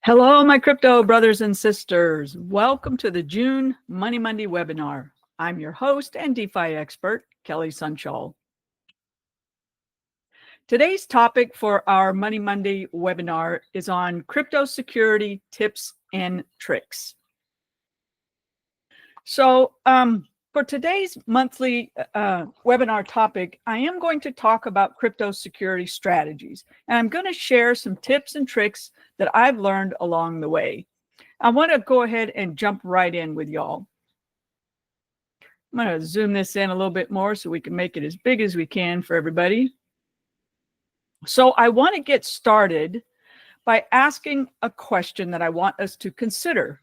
Hello, my crypto brothers and sisters. Welcome to the June Money Monday webinar. I'm your host and DeFi expert, Kelly Sunshall. Today's topic for our Money Monday webinar is on crypto security tips and tricks. So for today's monthly webinar topic, I am going to talk about crypto security strategies, and I'm going to share some tips and tricks that I've learned along the way. I want to go ahead and jump right in with y'all. I'm going to zoom this in a little bit more so we can make it as big as we can for everybody. So I want to get started by asking a question that I want us to consider.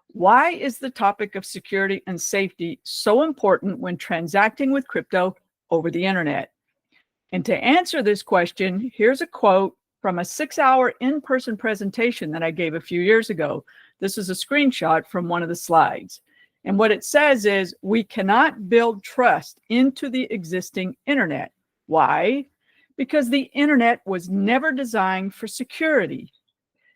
Why is the topic of security and safety so important when transacting with crypto over the internet? And to answer this question, here's a quote from a 6-hour in-person presentation that I gave a few years ago. This is a screenshot from one of the slides. And what it says is, we cannot build trust into the existing internet. Why? Because the internet was never designed for security.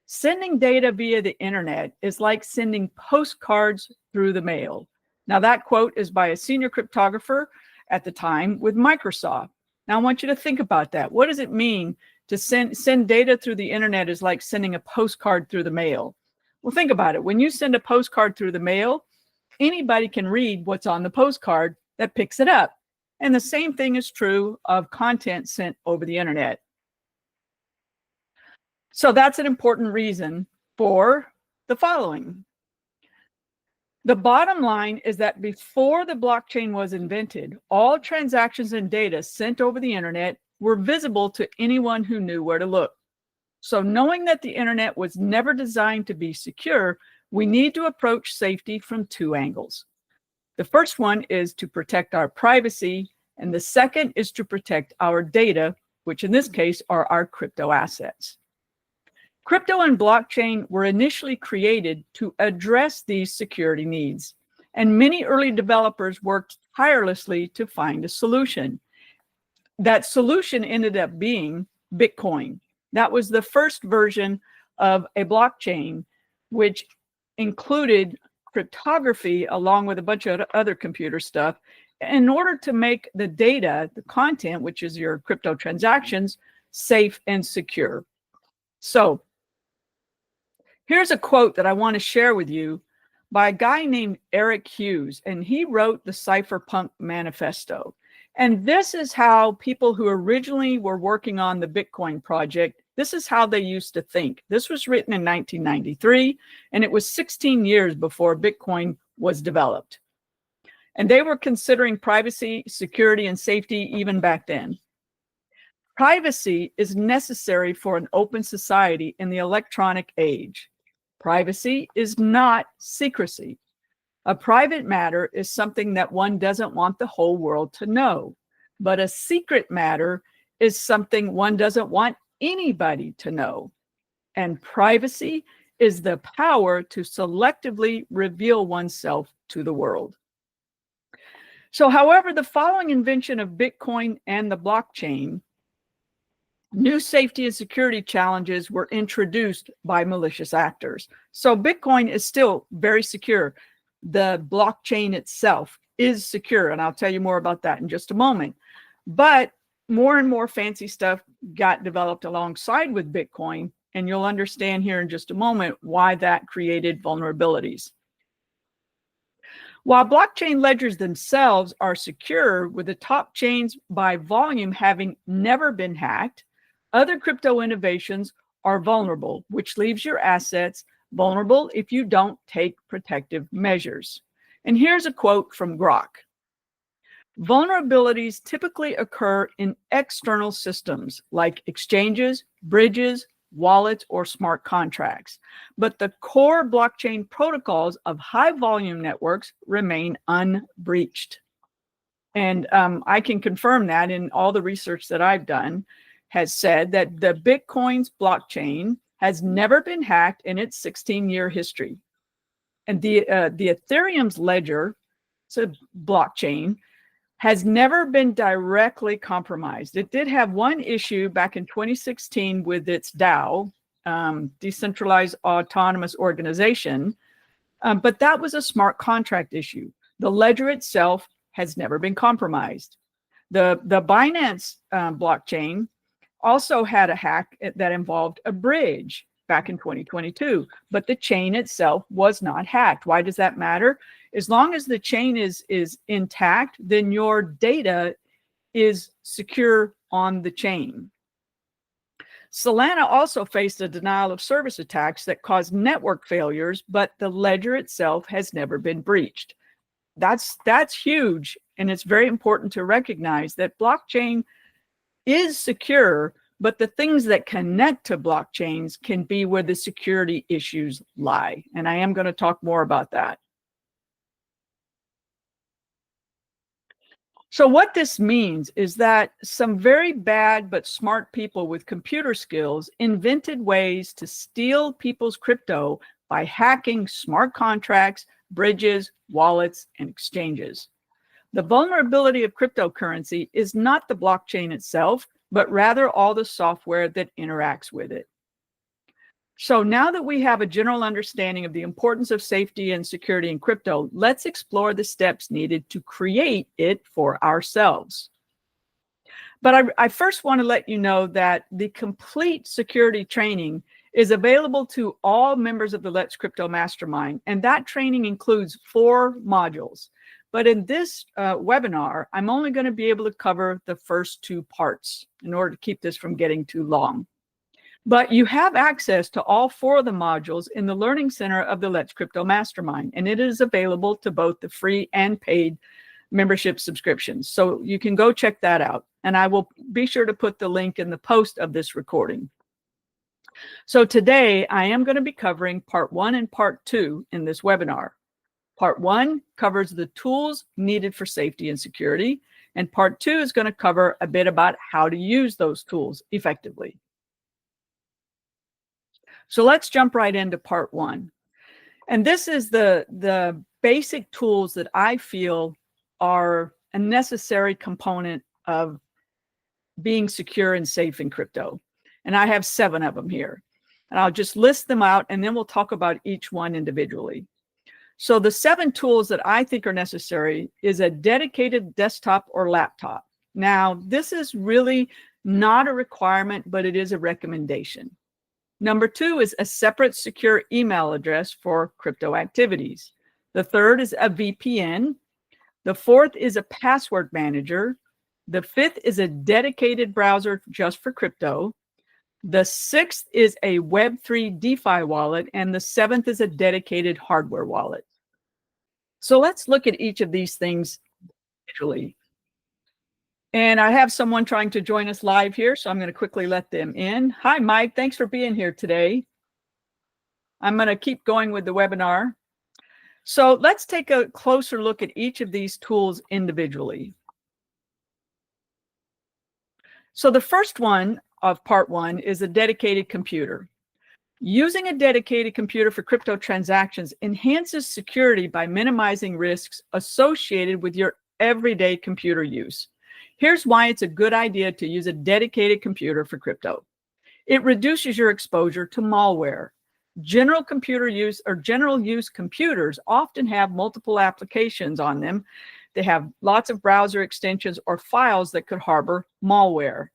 Sending data via the internet is like sending postcards through the mail. Now, that quote is by a senior cryptographer at the time with Microsoft. Now, I want you to think about that. What does it mean to send data through the internet is like sending a postcard through the mail? Well, think about it. When you send a postcard through the mail, anybody can read what's on the postcard that picks it up. And the same thing is true of content sent over the internet. So that's an important reason for the following. The bottom line is that before the blockchain was invented, all transactions and data sent over the internet were visible to anyone who knew where to look. So knowing that the internet was never designed to be secure, we need to approach safety from two angles. The first one is to protect our privacy, and the second is to protect our data, which in this case are our crypto assets. Crypto and blockchain were initially created to address these security needs, and many early developers worked tirelessly to find a solution. That solution ended up being Bitcoin. That was the first version of a blockchain, which included cryptography along with a bunch of other computer stuff in order to make the data, the content, which is your crypto transactions, safe and secure. So here's a quote that I want to share with you by a guy named Eric Hughes, and he wrote the Cypherpunk Manifesto. And this is how people who originally were working on the Bitcoin project, this is how they used to think. This was written in 1993, and it was 16 years before Bitcoin was developed. And they were considering privacy, security, and safety even back then. Privacy is necessary for an open society in the electronic age. Privacy is not secrecy. A private matter is something that one doesn't want the whole world to know, but a secret matter is something one doesn't want anybody to know. And privacy is the power to selectively reveal oneself to the world. So, however, the following invention of Bitcoin and the blockchain, new safety and security challenges were introduced by malicious actors. So Bitcoin is still very secure. The blockchain itself is secure, and I'll tell you more about that in just a moment. But more and more fancy stuff got developed alongside with Bitcoin, and you'll understand here in just a moment why that created vulnerabilities. While blockchain ledgers themselves are secure, with the top chains by volume having never been hacked, other crypto innovations are vulnerable, which leaves your assets vulnerable if you don't take protective measures. And here's a quote from Grok. Vulnerabilities typically occur in external systems like exchanges, bridges, wallets, or smart contracts. But the core blockchain protocols of high volume networks remain unbreached. And I can confirm that in all the research that I've done has said that the Bitcoin's blockchain has never been hacked in its 16-year history. And the Ethereum's ledger, so blockchain, has never been directly compromised. It did have one issue back in 2016 with its DAO, decentralized autonomous organization, but that was a smart contract issue. The ledger itself has never been compromised. The Binance blockchain also had a hack that involved a bridge back in 2022, but the chain itself was not hacked. Why does that matter? As long as the chain is intact, then your data is secure on the chain. Solana also faced a denial of service attacks that caused network failures, but the ledger itself has never been breached. That's huge, and it's very important to recognize that blockchain is secure, but the things that connect to blockchains can be where the security issues lie. And I am going to talk more about that. So what this means is that some very bad but smart people with computer skills invented ways to steal people's crypto by hacking smart contracts, bridges, wallets, and exchanges. The vulnerability of cryptocurrency is not the blockchain itself, but rather all the software that interacts with it. So now that we have a general understanding of the importance of safety and security in crypto, let's explore the steps needed to create it for ourselves. But I first want to let you know that the complete security training is available to all members of the Let's Crypto Mastermind, and that training includes 4 modules. But in this webinar, I'm only going to be able to cover the first 2 parts in order to keep this from getting too long. But you have access to all 4 of the modules in the Learning Center of the Let's Crypto Mastermind, and it is available to both the free and paid membership subscriptions. So you can go check that out. And I will be sure to put the link in the post of this recording. So today I am going to be covering part 1 and part 2 in this webinar. Part 1 covers the tools needed for safety and security, and part 2 is going to cover a bit about how to use those tools effectively. So let's jump right into part 1. And this is the basic tools that I feel are a necessary component of being secure and safe in crypto. And I have 7 of them here. And I'll just list them out, and then we'll talk about each one individually. So the 7 tools that I think are necessary is a dedicated desktop or laptop. Now, this is really not a requirement, but it is a recommendation. Number 2 is a separate secure email address for crypto activities. The 3rd is a VPN. The 4th is a password manager. The 5th is a dedicated browser just for crypto. The 6th is a Web3 DeFi wallet, and the 7th is a dedicated hardware wallet. So let's look at each of these things individually. And I have someone trying to join us live here, so I'm going to quickly let them in. Hi, Mike. Thanks for being here today. I'm going to keep going with the webinar. So let's take a closer look at each of these tools individually. So the first one of part 1 is a dedicated computer. Using a dedicated computer for crypto transactions enhances security by minimizing risks associated with your everyday computer use. Here's why it's a good idea to use a dedicated computer for crypto. It reduces your exposure to malware. General computer use or general use computers often have multiple applications on them. They have lots of browser extensions or files that could harbor malware.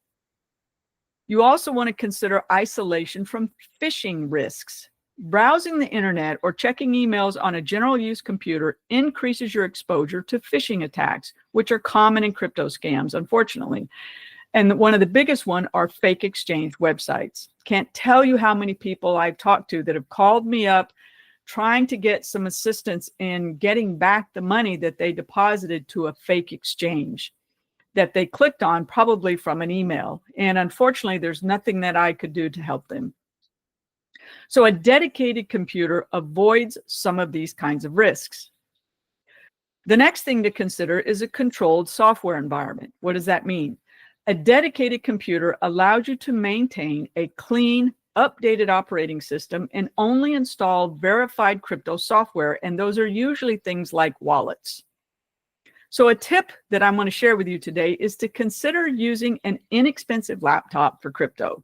You also want to consider isolation from phishing risks. Browsing the internet or checking emails on a general use computer increases your exposure to phishing attacks, which are common in crypto scams, unfortunately. And one of the biggest ones are fake exchange websites. Can't tell you how many people I've talked to that have called me up trying to get some assistance in getting back the money that they deposited to a fake exchange that they clicked on, probably from an email. And unfortunately, there's nothing that I could do to help them. So a dedicated computer avoids some of these kinds of risks. The next thing to consider is a controlled software environment. What does that mean? A dedicated computer allows you to maintain a clean, updated operating system and only install verified crypto software, and those are usually things like wallets. So a tip that I'm going to share with you today is to consider using an inexpensive laptop for crypto.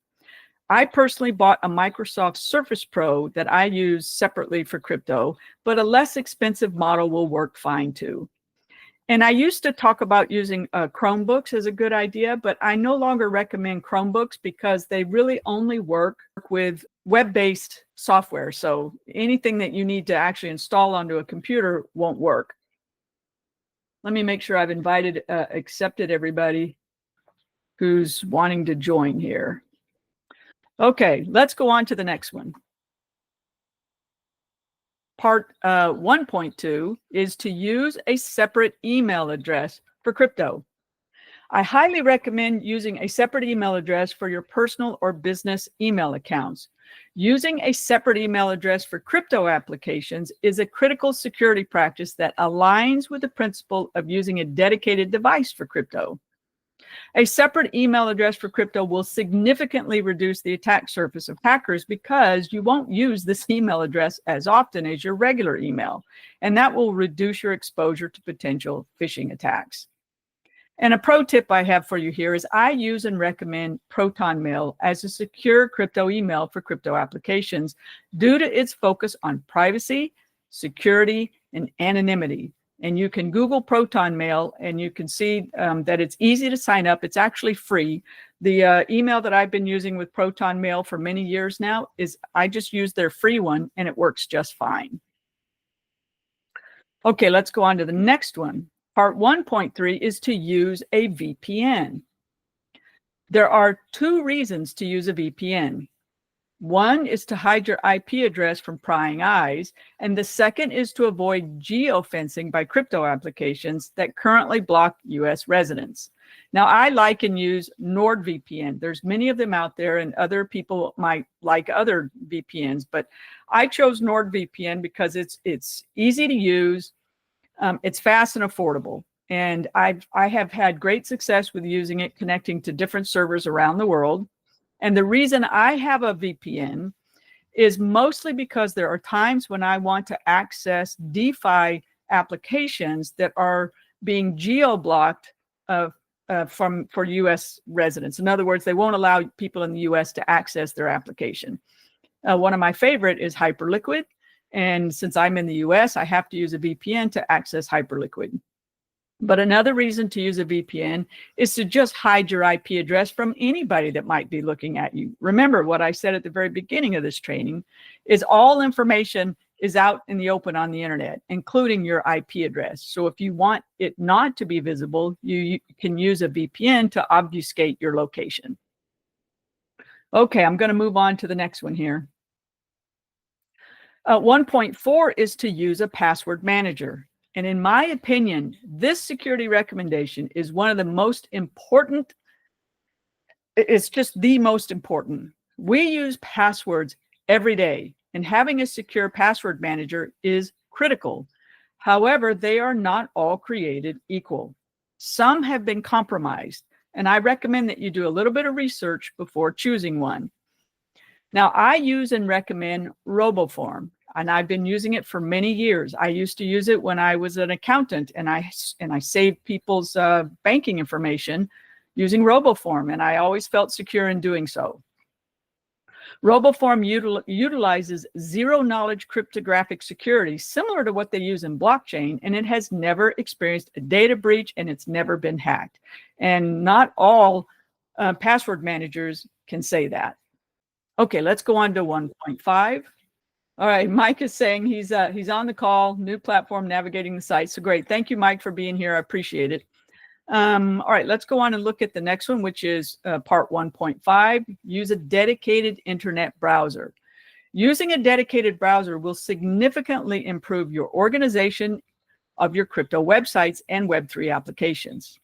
I personally bought a Microsoft Surface Pro that I use separately for crypto, but a less expensive model will work fine too. And I used to talk about using Chromebooks as a good idea, but I no longer recommend Chromebooks because they really only work with web-based software. So anything that you need to actually install onto a computer won't work. Let me make sure I've accepted everybody who's wanting to join here. Okay, let's go on to the next one. Part 1.2 is to use a separate email address for crypto. I highly recommend using a separate email address for your personal or business email accounts. Using a separate email address for crypto applications is a critical security practice that aligns with the principle of using a dedicated device for crypto. A separate email address for crypto will significantly reduce the attack surface of hackers because you won't use this email address as often as your regular email, and that will reduce your exposure to potential phishing attacks. And a pro tip I have for you here is I use and recommend ProtonMail as a secure crypto email for crypto applications due to its focus on privacy, security, and anonymity. And you can Google ProtonMail and you can see that it's easy to sign up. It's actually free. The email that I've been using with ProtonMail for many years now is I just use their free one and it works just fine. Okay, let's go on to the next one. Part 1.3 is to use a VPN. There are two reasons to use a VPN. One is to hide your IP address from prying eyes, and the second is to avoid geofencing by crypto applications that currently block US residents. Now, I like and use NordVPN. There's many of them out there, and other people might like other VPNs, but I chose NordVPN because it's easy to use, it's fast and affordable. And I have had great success with using it, connecting to different servers around the world. And the reason I have a VPN is mostly because there are times when I want to access DeFi applications that are being geo-blocked for US residents. In other words, they won't allow people in the US to access their application. One of my favorite is Hyperliquid. And since I'm in the US, I have to use a VPN to access Hyperliquid. But another reason to use a VPN is to just hide your IP address from anybody that might be looking at you. Remember what I said at the very beginning of this training is all information is out in the open on the internet, including your IP address. So if you want it not to be visible, you can use a VPN to obfuscate your location. Okay, I'm going to move on to the next one here. 1.4 is to use a password manager. And in my opinion, this security recommendation is one of the most important. It's just the most important. We use passwords every day, and having a secure password manager is critical. However, they are not all created equal. Some have been compromised, and I recommend that you do a little bit of research before choosing one. Now, I use and recommend RoboForm. And I've been using it for many years. I used to use it when I was an accountant, and I saved people's banking information using RoboForm, and I always felt secure in doing so. RoboForm utilizes zero-knowledge cryptographic security, similar to what they use in blockchain, and it has never experienced a data breach, and it's never been hacked. And not all password managers can say that. Okay, let's go on to 1.5. All right, Mike is saying he's on the call, new platform, navigating the site. So great. Thank you, Mike, for being here. I appreciate it. All right, let's go on and look at the next one, which is part 1.5. Use a dedicated internet browser. Using a dedicated browser will significantly improve your organization of your crypto websites and Web3 applications.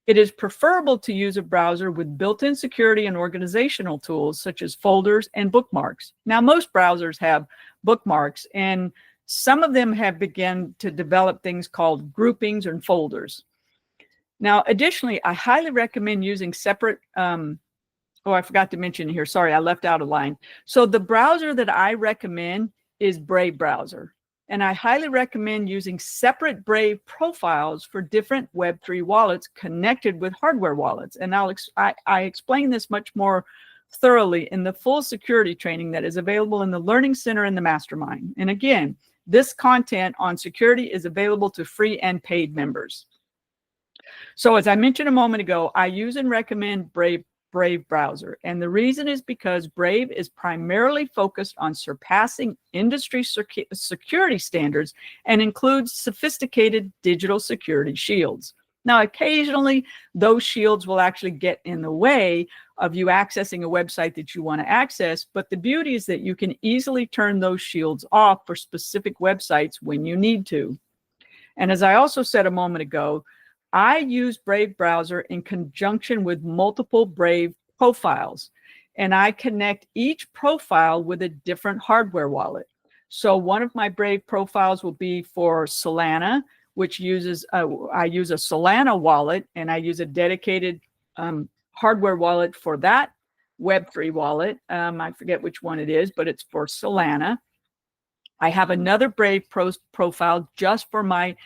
It is preferable to use a browser with built-in security and organizational tools such as folders and bookmarks. Now, most browsers have bookmarks, and some of them have begun to develop things called groupings and folders. Now, additionally, I highly recommend using separate, oh, I forgot to mention here, sorry, I left out a line. So the browser that I recommend is Brave browser. And I highly recommend using separate Brave profiles for different Web3 wallets connected with hardware wallets. And I explain this much more thoroughly in the full security training that is available in the Learning Center and the Mastermind. And again, this content on security is available to free and paid members. So as I mentioned a moment ago, I use and recommend Brave browser. And the reason is because Brave is primarily focused on surpassing industry security standards and includes sophisticated digital security shields. Now, occasionally, those shields will actually get in the way of you accessing a website that you want to access, but the beauty is that you can easily turn those shields off for specific websites when you need to. And as I also said a moment ago, I use Brave browser in conjunction with multiple Brave profiles, and I connect each profile with a different hardware wallet. So one of my Brave profiles will be for Solana, which uses, I use a Solana wallet, and I use a dedicated hardware wallet for that Web3 wallet. I forget which one it is, but it's for Solana. I have another Brave profile just for my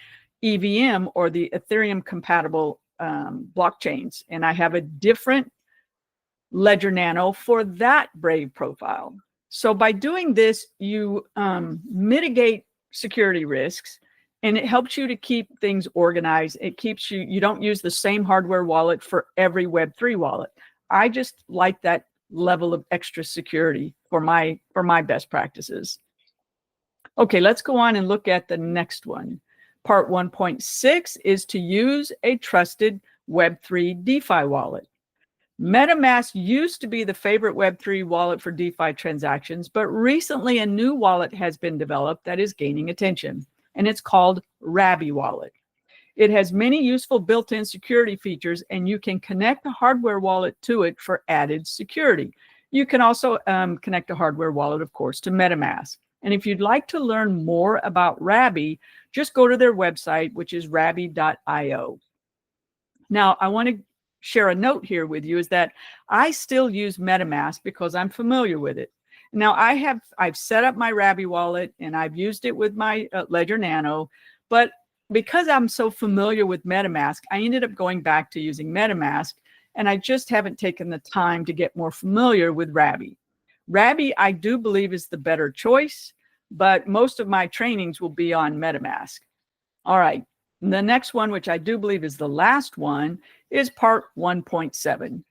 EVM, or the Ethereum compatible blockchains. And I have a different Ledger Nano for that Brave profile. So by doing this, you mitigate security risks, and it helps you to keep things organized. It keeps you don't use the same hardware wallet for every Web3 wallet. I just like that level of extra security for my best practices. Okay, let's go on and look at the next one. Part 1.6 is to use a trusted Web3 DeFi wallet. MetaMask used to be the favorite Web3 wallet for DeFi transactions, but recently a new wallet has been developed that is gaining attention, and it's called Rabby Wallet. It has many useful built-in security features, and you can connect a hardware wallet to it for added security. You can also connect a hardware wallet, of course, to MetaMask. And if you'd like to learn more about Rabby, just go to their website, which is rabby.io. Now, I want to share a note here with you is that I still use MetaMask because I'm familiar with it. Now, I've set up my Rabby wallet and I've used it with my Ledger Nano, but because I'm so familiar with MetaMask, I ended up going back to using MetaMask, and I just haven't taken the time to get more familiar with Rabby. Rabby, I do believe, is the better choice, but most of my trainings will be on MetaMask. All right, the next one, which I do believe is the last one, is part 1.7,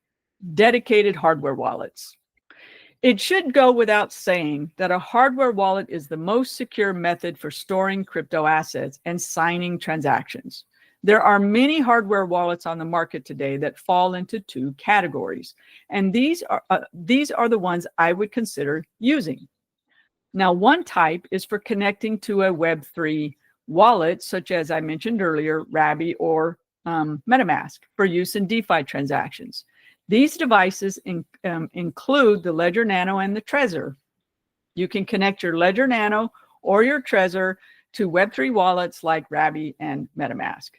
dedicated hardware wallets. It should go without saying that a hardware wallet is the most secure method for storing crypto assets and signing transactions. There are many hardware wallets on the market today that fall into two categories, and these are the ones I would consider using. Now, one type is for connecting to a Web3 wallet, such as I mentioned earlier, Rabby or MetaMask, for use in DeFi transactions. These devices include the Ledger Nano and the Trezor. You can connect your Ledger Nano or your Trezor to Web3 wallets like Rabby and MetaMask.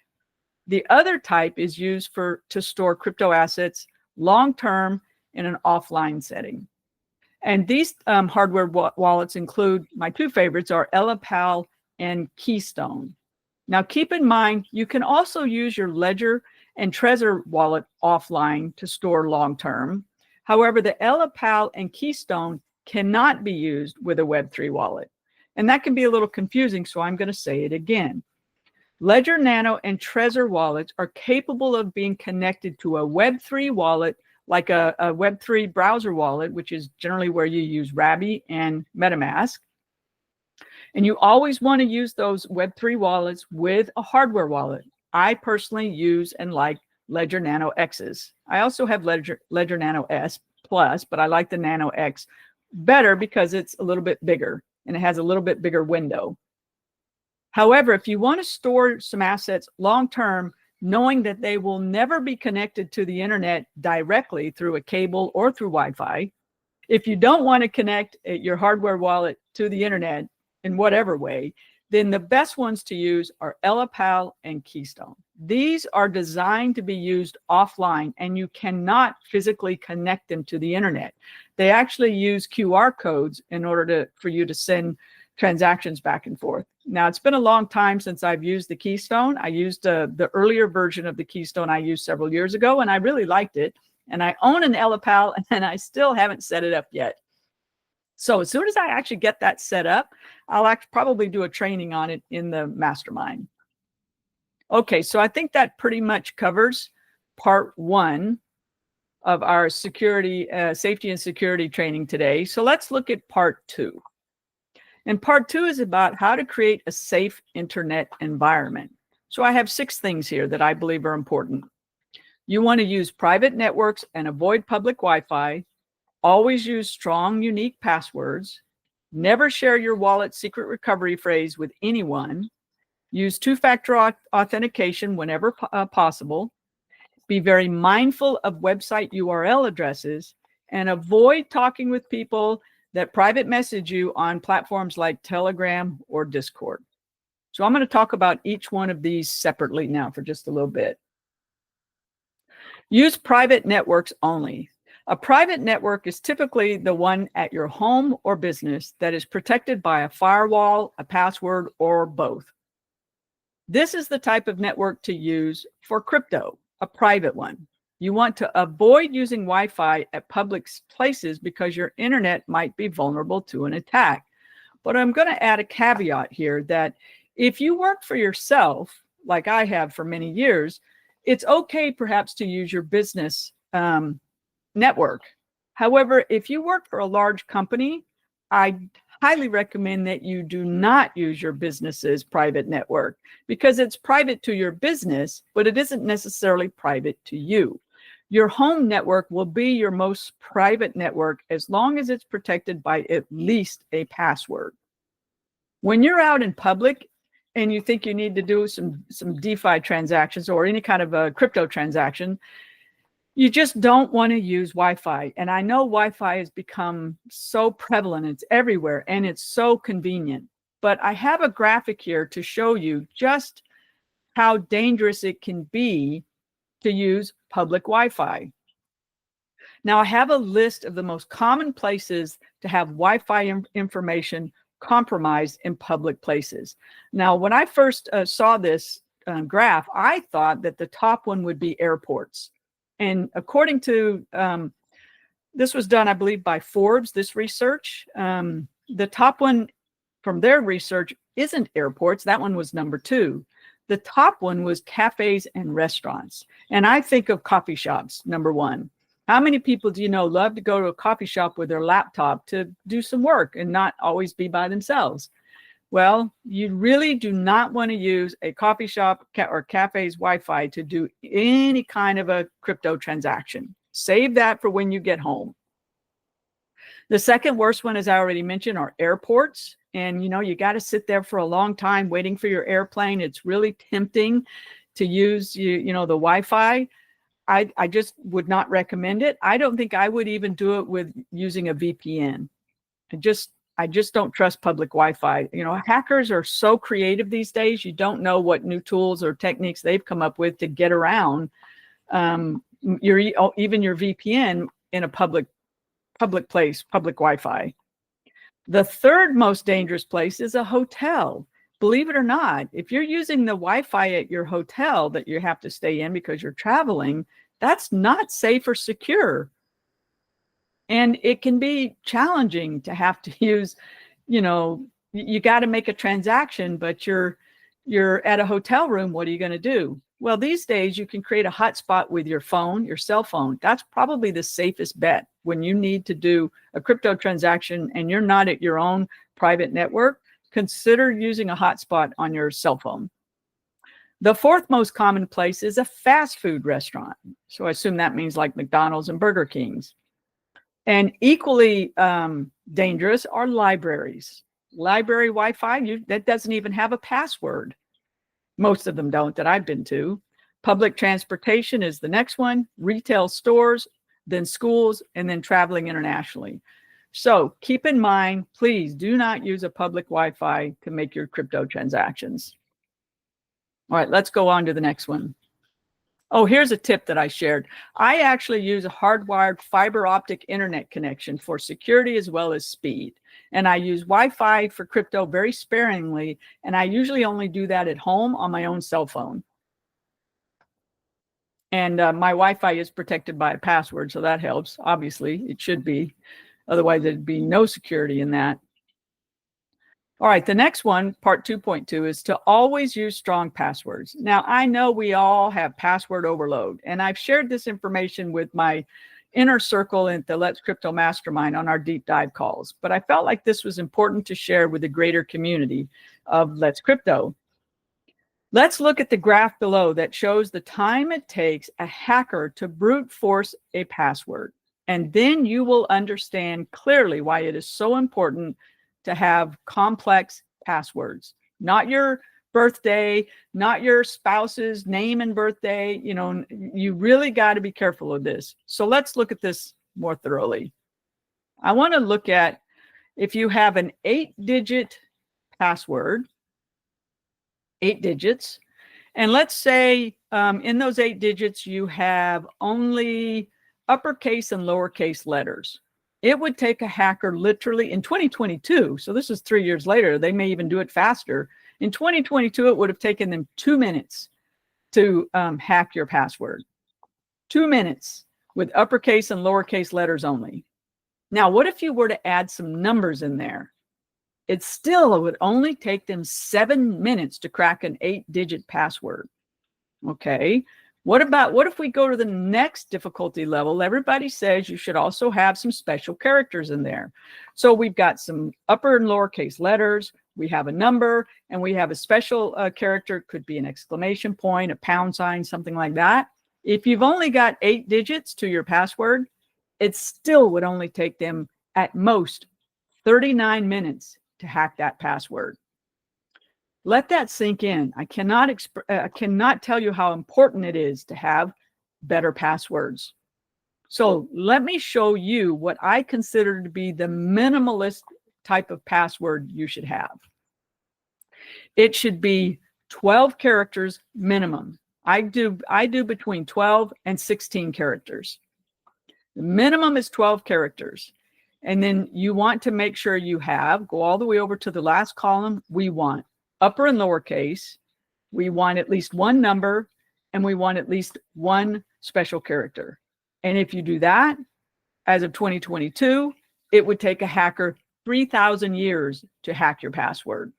The other type is used to store crypto assets long-term in an offline setting. And these hardware wallets include, my two favorites are Ellipal and Keystone. Now, keep in mind, you can also use your Ledger and Trezor wallet offline to store long-term. However, the Ellipal and Keystone cannot be used with a Web3 wallet. And that can be a little confusing, so I'm going to say it again. Ledger Nano and Trezor wallets are capable of being connected to a Web3 wallet, like a Web3 browser wallet, which is generally where you use Rabby and MetaMask. And you always want to use those Web3 wallets with a hardware wallet. I personally use and like Ledger Nano X's. I also have Ledger Nano S Plus, but I like the Nano X better because it's a little bit bigger and it has a little bit bigger window. However, if you want to store some assets long-term, knowing that they will never be connected to the internet directly through a cable or through Wi-Fi, if you don't want to connect your hardware wallet to the internet in whatever way, then the best ones to use are Ellipal and Keystone. These are designed to be used offline, and you cannot physically connect them to the internet. They actually use QR codes in order for you to send transactions back and forth. Now, it's been a long time since I've used the Keystone. I used the earlier version of the Keystone I used several years ago, and I really liked it. and I own an Elipal, and I still haven't set it up yet. So as soon as I actually get that set up, I'll probably do a training on it in the mastermind. Okay, so I think that pretty much covers part 1 of our security, safety and security training today. So let's look at part 2. And part 2 is about how to create a safe internet environment. So I have 6 things here that I believe are important. You want to use private networks and avoid public Wi-Fi. Always use strong, unique passwords. Never share your wallet's secret recovery phrase with anyone. Use two-factor authentication whenever possible. Be very mindful of website URL addresses, and avoid talking with people that private message you on platforms like Telegram or Discord. So I'm going to talk about each one of these separately now for just a little bit. Use private networks only. A private network is typically the one at your home or business that is protected by a firewall, a password, or both. This is the type of network to use for crypto, a private one. You want to avoid using Wi-Fi at public places because your internet might be vulnerable to an attack. But I'm going to add a caveat here that if you work for yourself, like I have for many years, it's okay perhaps to use your business network. However, if you work for a large company, I highly recommend that you do not use your business's private network, because it's private to your business, but it isn't necessarily private to you. Your home network will be your most private network as long as it's protected by at least a password. When you're out in public and you think you need to do some DeFi transactions or any kind of a crypto transaction, you just don't want to use Wi-Fi. And I know Wi-Fi has become so prevalent, it's everywhere, and it's so convenient. But I have a graphic here to show you just how dangerous it can be to use public Wi-Fi. Now, I have a list of the most common places to have Wi-Fi information compromised in public places. Now, when I first saw this graph, I thought that the top one would be airports. And according to, this was done, I believe, by Forbes, this research, the top one from their research isn't airports. That one was number 2. The top one was cafes and restaurants. And I think of coffee shops, number 1. How many people do you know love to go to a coffee shop with their laptop to do some work and not always be by themselves? Well, you really do not want to use a coffee shop or cafe's Wi-Fi to do any kind of a crypto transaction. Save that for when you get home. The second worst one, as I already mentioned, are airports. And, you know, you got to sit there for a long time waiting for your airplane. It's really tempting to use, you know, the Wi-Fi. I just would not recommend it. I don't think I would even do it with using a VPN. I just don't trust public Wi-Fi. You know, hackers are so creative these days. You don't know what new tools or techniques they've come up with to get around even your VPN in a public place, public Wi-Fi. The third most dangerous place is a hotel. Believe it or not, if you're using the Wi-Fi at your hotel that you have to stay in because you're traveling, that's not safe or secure. And it can be challenging to have to use, you know, you got to make a transaction, but you're at a hotel room. What are you going to do? Well, these days you can create a hotspot with your phone, your cell phone. That's probably the safest bet when you need to do a crypto transaction and you're not at your own private network. Consider using a hotspot on your cell phone. The fourth most common place is a fast food restaurant. So I assume that means like McDonald's and Burger King's. And equally dangerous are libraries. Library Wi-Fi, that doesn't even have a password. Most of them don't that I've been to. Public transportation is the next one, retail stores, then schools, and then traveling internationally. So keep in mind, please do not use a public Wi-Fi to make your crypto transactions. All right, let's go on to the next one. Oh, here's a tip that I shared. I actually use a hardwired fiber optic internet connection for security as well as speed. And I use Wi-Fi for crypto very sparingly, and I usually only do that at home on my own cell phone. And my Wi-Fi is protected by a password, so that helps. Obviously, it should be. Otherwise, there'd be no security in that. All right, the next one, part 2.2, is to always use strong passwords. Now, I know we all have password overload, and I've shared this information with my inner circle at the Let's Crypto Mastermind on our deep dive calls, but I felt like this was important to share with the greater community of Let's Crypto. Let's look at the graph below that shows the time it takes a hacker to brute force a password, and then you will understand clearly why it is so important to have complex passwords, not your birthday, not your spouse's name and birthday. You know, you really got to be careful of this. So let's look at this more thoroughly. I want to look at if you have an 8-digit password, 8 digits, and let's say in those 8 digits, you have only uppercase and lowercase letters. It would take a hacker literally in 2022, so this is 3 years later, they may even do it faster. In 2022, it would have taken them 2 minutes to hack your password. 2 minutes with uppercase and lowercase letters only. Now, what if you were to add some numbers in there? It still would only take them 7 minutes to crack an 8-digit password. Okay. What if we go to the next difficulty level? Everybody says you should also have some special characters in there. So we've got some upper and lowercase letters, we have a number, and we have a special character. Could be an exclamation point, a pound sign, something like that. If you've only got 8 digits to your password, it still would only take them at most 39 minutes to hack that password. Let that sink in. I cannot tell you how important it is to have better passwords. So let me show you what I consider to be the minimalist type of password you should have. It should be 12 characters minimum. I do between 12 and 16 characters. The minimum is 12 characters. And then you want to make sure you go all the way over to the last column. We want upper and lowercase, we want at least one number, and we want at least one special character. And if you do that, as of 2022, it would take a hacker 3,000 years to hack your password.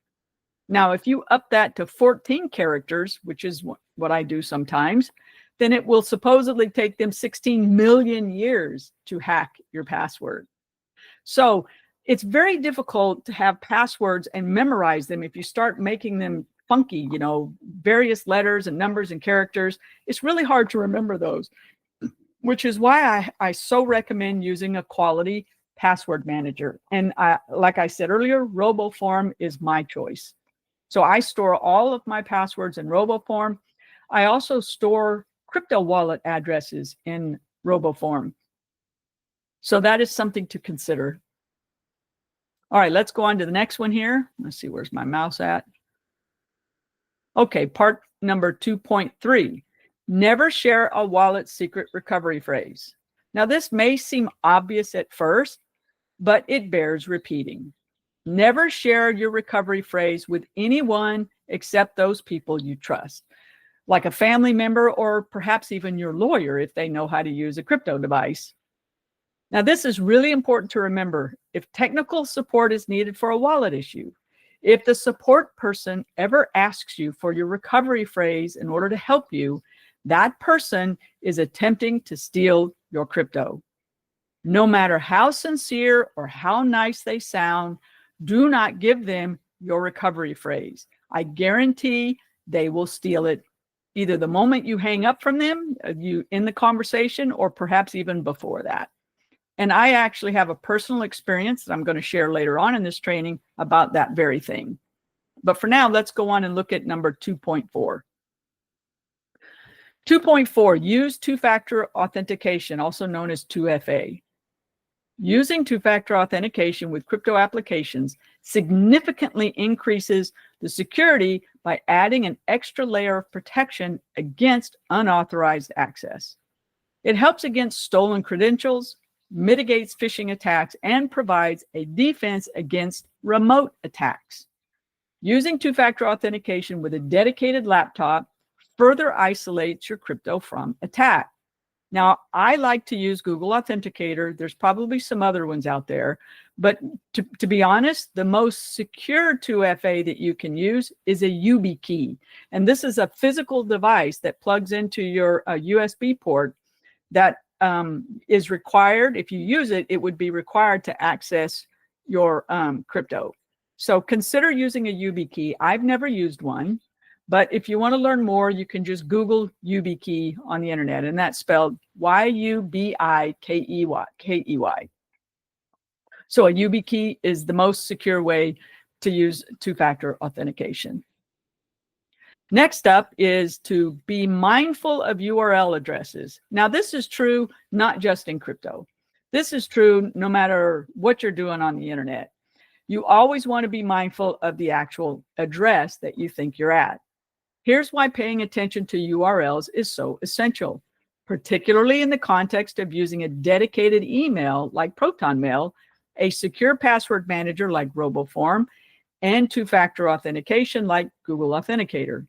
Now, if you up that to 14 characters, which is what I do sometimes, then it will supposedly take them 16 million years to hack your password. So it's very difficult to have passwords and memorize them if you start making them funky, you know, various letters and numbers and characters. It's really hard to remember those, which is why I so recommend using a quality password manager. And like I said earlier, RoboForm is my choice. So I store all of my passwords in RoboForm. I also store crypto wallet addresses in RoboForm. So that is something to consider. All right, let's go on to the next one here. Let's see, where's my mouse at? Okay, part number 2.3. Never share a wallet secret recovery phrase. Now, this may seem obvious at first, but it bears repeating. Never share your recovery phrase with anyone except those people you trust, like a family member or perhaps even your lawyer if they know how to use a crypto device. Now, this is really important to remember. If technical support is needed for a wallet issue, if the support person ever asks you for your recovery phrase in order to help you, that person is attempting to steal your crypto. No matter how sincere or how nice they sound, do not give them your recovery phrase. I guarantee they will steal it either the moment you hang up from them, you in the conversation, or perhaps even before that. And I actually have a personal experience that I'm going to share later on in this training about that very thing. But for now, let's go on and look at number 2.4. 2.4, use two-factor authentication, also known as 2FA. Using two-factor authentication with crypto applications significantly increases the security by adding an extra layer of protection against unauthorized access. It helps against stolen credentials, mitigates phishing attacks, and provides a defense against remote attacks. Using two-factor authentication with a dedicated laptop further isolates your crypto from attack. Now, I like to use Google Authenticator. There's probably some other ones out there, but to be honest, the most secure 2FA that you can use is a YubiKey. And this is a physical device that plugs into your USB port that is required. If you use it, it would be required to access your crypto. So consider using a YubiKey. I've never used one. But if you want to learn more, you can just Google YubiKey on the internet, and that's spelled YubiKey. So a YubiKey is the most secure way to use two-factor authentication. Next up is to be mindful of URL addresses. Now, this is true not just in crypto. This is true no matter what you're doing on the internet. You always want to be mindful of the actual address that you think you're at. Here's why paying attention to URLs is so essential, particularly in the context of using a dedicated email like ProtonMail, a secure password manager like RoboForm, and two-factor authentication like Google Authenticator.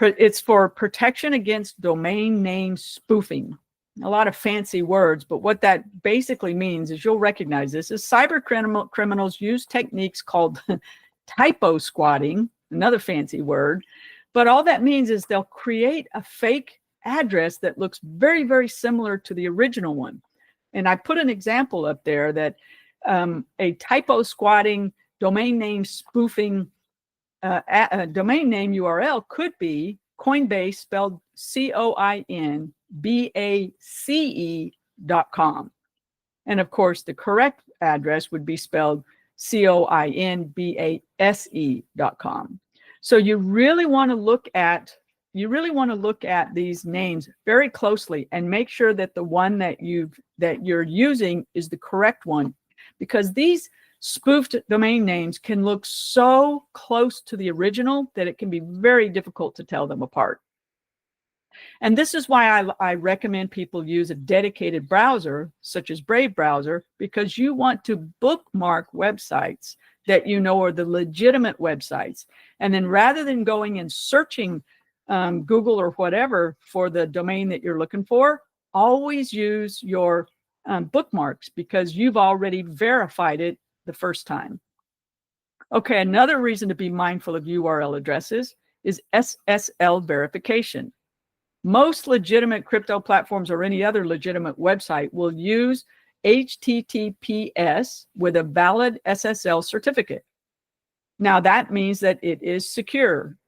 It's for protection against domain name spoofing. A lot of fancy words, but what that basically means is, you'll recognize this, is cyber criminals use techniques called typo squatting, another fancy word, but all that means is they'll create a fake address that looks very, very similar to the original one. And I put an example up there that a typo squatting domain name spoofing domain name URL could be Coinbase, spelled COINBACE.com. And of course, the correct address would be spelled COINBASE.com. So you really want to look at these names very closely and make sure that the one that you're using is the correct one, because these spoofed domain names can look so close to the original that it can be very difficult to tell them apart. And this is why I recommend people use a dedicated browser, such as Brave browser, because you want to bookmark websites that you know are the legitimate websites. And then rather than going and searching Google or whatever for the domain that you're looking for, always use your bookmarks, because you've already verified it the first time. Okay, another reason to be mindful of URL addresses is SSL verification. Most legitimate crypto platforms or any other legitimate website will use HTTPS with a valid SSL certificate. Now that means that it is secure.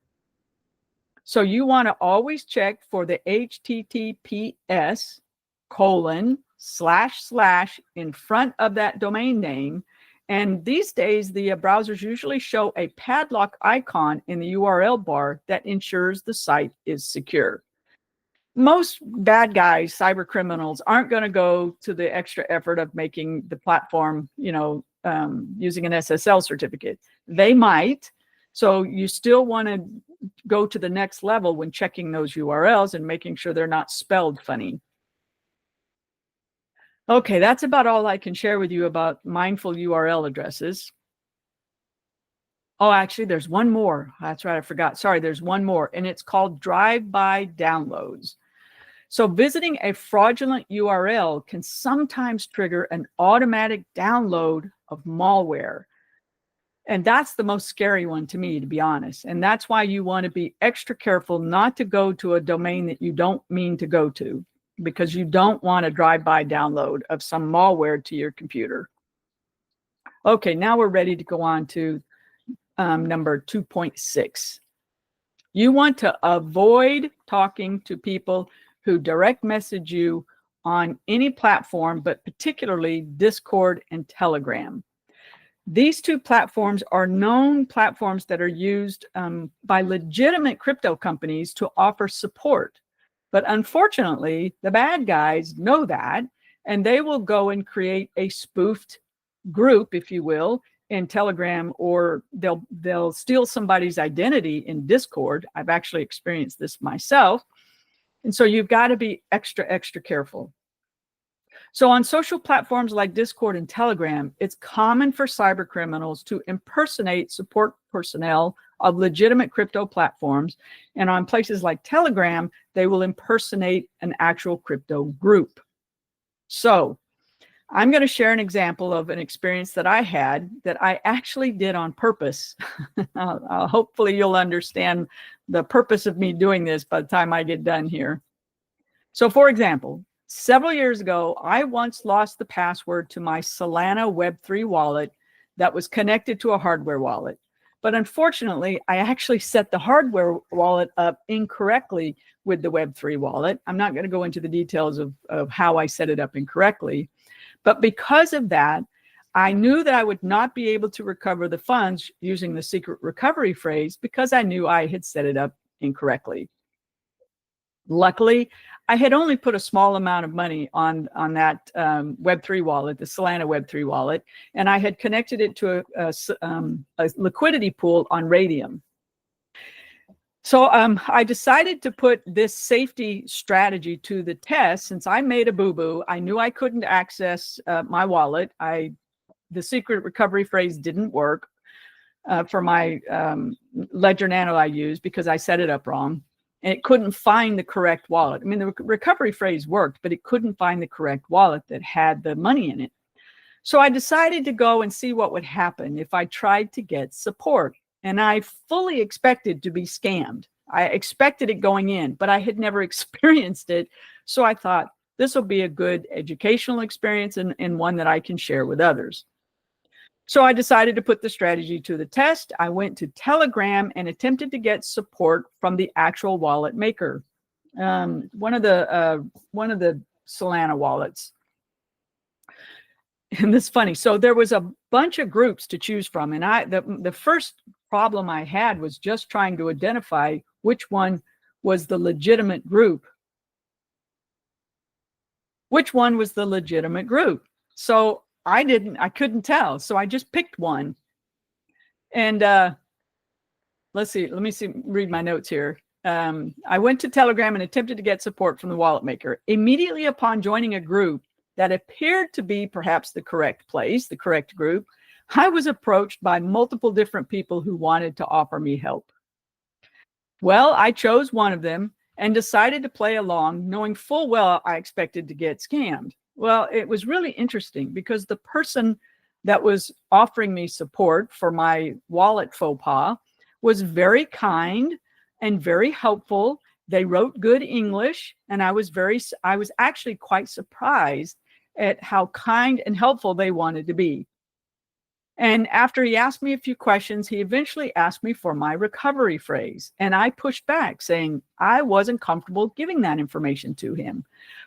So you want to always check for the HTTPS : / in front of that domain name. And these days, the browsers usually show a padlock icon in the URL bar that ensures the site is secure. Most bad guys, cyber criminals, aren't going to go to the extra effort of making the platform, using an SSL certificate. They might. So you still want to go to the next level when checking those URLs and making sure they're not spelled funny. Okay, that's about all I can share with you about mindful URL addresses. Oh, actually, there's one more. That's right, I forgot. Sorry, there's one more, and it's called drive-by downloads. So visiting a fraudulent URL can sometimes trigger an automatic download of malware. And that's the most scary one to me, to be honest. And that's why you want to be extra careful not to go to a domain that you don't mean to go to, because you don't want a drive-by download of some malware to your computer. Okay, now we're ready to go on to number 2.6. You want to avoid talking to people who direct message you on any platform, but particularly Discord and Telegram. These two platforms are known platforms that are used by legitimate crypto companies to offer support. But unfortunately, the bad guys know that, and they will go and create a spoofed group, if you will, in Telegram, or they'll steal somebody's identity in Discord. I've actually experienced this myself. And so you've got to be extra, extra careful. So on social platforms like Discord and Telegram, it's common for cyber criminals to impersonate support personnel of legitimate crypto platforms. And on places like Telegram, they will impersonate an actual crypto group. So I'm going to share an example of an experience that I had that I actually did on purpose. Hopefully you'll understand the purpose of me doing this by the time I get done here. So for example, several years ago, I once lost the password to my Solana Web3 wallet that was connected to a hardware wallet. But unfortunately, I actually set the hardware wallet up incorrectly with the Web3 wallet. I'm not going to go into the details of how I set it up incorrectly. But because of that, I knew that I would not be able to recover the funds using the secret recovery phrase because I knew I had set it up incorrectly. Luckily, I had only put a small amount of money on that Web3 wallet, the Solana Web3 wallet, and I had connected it to a liquidity pool on Raydium. So I decided to put this safety strategy to the test. Since I made a boo-boo, I knew I couldn't access my wallet. The secret recovery phrase didn't work for my Ledger Nano I used because I set it up wrong. And it couldn't find the correct wallet. I mean, the recovery phrase worked, but it couldn't find the correct wallet that had the money in it. So I decided to go and see what would happen if I tried to get support. And I fully expected to be scammed. I expected it going in, but I had never experienced it. So I thought this will be a good educational experience and one that I can share with others. So I decided to put the strategy to the test. I went to Telegram and attempted to get support from the actual wallet maker, one of the Solana wallets. And this is funny. So there was a bunch of groups to choose from, and the first problem I had was just trying to identify which one was the legitimate group. Which one was the legitimate group? So I couldn't tell. So I just picked one. And let's see, read my notes here. I went to Telegram and attempted to get support from the wallet maker. Immediately upon joining a group that appeared to be perhaps the correct place, the correct group, I was approached by multiple different people who wanted to offer me help. Well, I chose one of them and decided to play along, knowing full well I expected to get scammed. Well, it was really interesting because the person that was offering me support for my wallet faux pas was very kind and very helpful. They wrote good English, and I was actually quite surprised at how kind and helpful they wanted to be. And after he asked me a few questions, he eventually asked me for my recovery phrase. And I pushed back, saying I wasn't comfortable giving that information to him.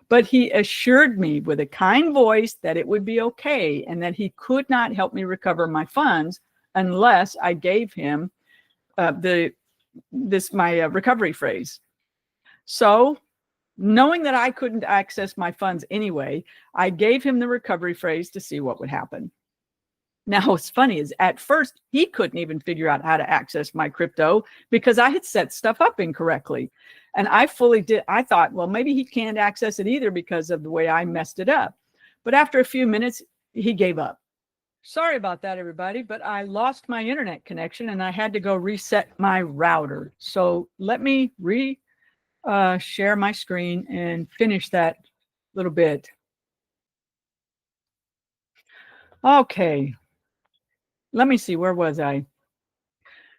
But he assured me with a kind voice that it would be okay and that he could not help me recover my funds unless I gave him my recovery phrase. So, knowing that I couldn't access my funds anyway, I gave him the recovery phrase to see what would happen. Now, what's funny is at first, he couldn't even figure out how to access my crypto because I had set stuff up incorrectly. And I thought, well, maybe he can't access it either because of the way I messed it up. But after a few minutes, he gave up. Sorry about that, everybody, but I lost my internet connection and I had to go reset my router. So let me share my screen and finish that little bit. Okay. Let me see, where was I?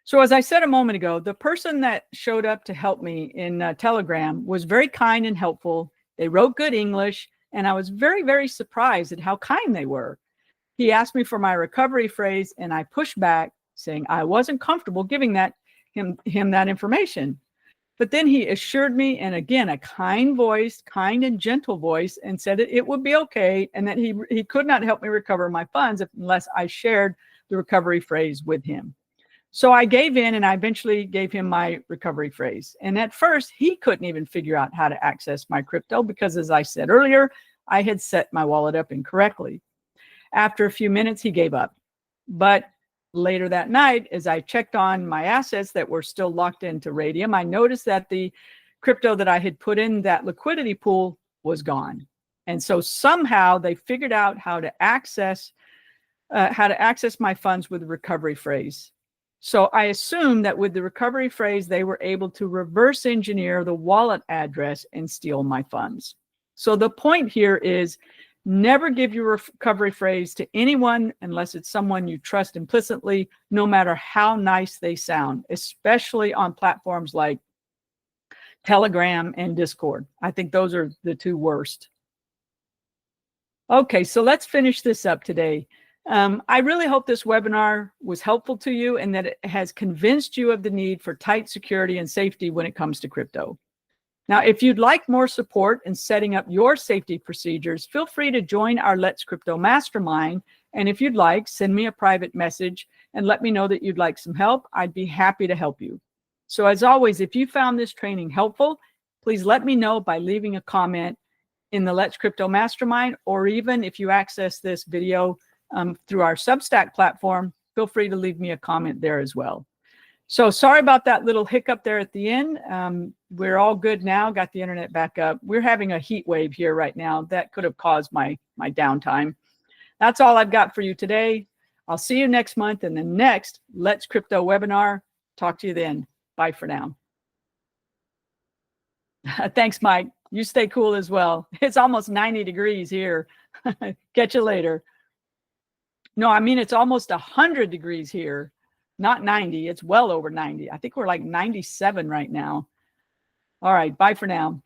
So as I said a moment ago, the person that showed up to help me in Telegram was very kind and helpful. They wrote good English, and I was very, very surprised at how kind they were. He asked me for my recovery phrase, and I pushed back, saying I wasn't comfortable giving him that information. But then he assured me, and again, a kind and gentle voice, and said it would be okay, and that he could not help me recover my funds unless I shared the recovery phrase with him. So I gave in, and I eventually gave him my recovery phrase. And at first, he couldn't even figure out how to access my crypto because, as I said earlier, I had set my wallet up incorrectly. After a few minutes, he gave up. But later that night, as I checked on my assets that were still locked into Raydium, I noticed that the crypto that I had put in that liquidity pool was gone. And so somehow they figured out how to access my funds with the recovery phrase. So I assume that with the recovery phrase, they were able to reverse engineer the wallet address and steal my funds. So the point here is never give your recovery phrase to anyone unless it's someone you trust implicitly, no matter how nice they sound, especially on platforms like Telegram and Discord. I think those are the two worst. Okay, so let's finish this up today. I really hope this webinar was helpful to you and that it has convinced you of the need for tight security and safety when it comes to crypto. Now, if you'd like more support in setting up your safety procedures, feel free to join our Let's Crypto Mastermind. And if you'd like, send me a private message and let me know that you'd like some help. I'd be happy to help you. So as always, if you found this training helpful, please let me know by leaving a comment in the Let's Crypto Mastermind, or even if you access this video through our Substack platform, feel free to leave me a comment there as well. So sorry about that little hiccup there at the end. We're all good now, got the internet back up. We're having a heat wave here right now. That could have caused my downtime. That's all I've got for you today. I'll see you next month in the next Let's Crypto webinar. Talk to you then. Bye for now. Thanks, Mike. You stay cool as well. It's almost 90 degrees here. Catch you later. No, I mean, it's almost 100 degrees here. Not 90. It's well over 90. I think we're like 97 right now. All right. Bye for now.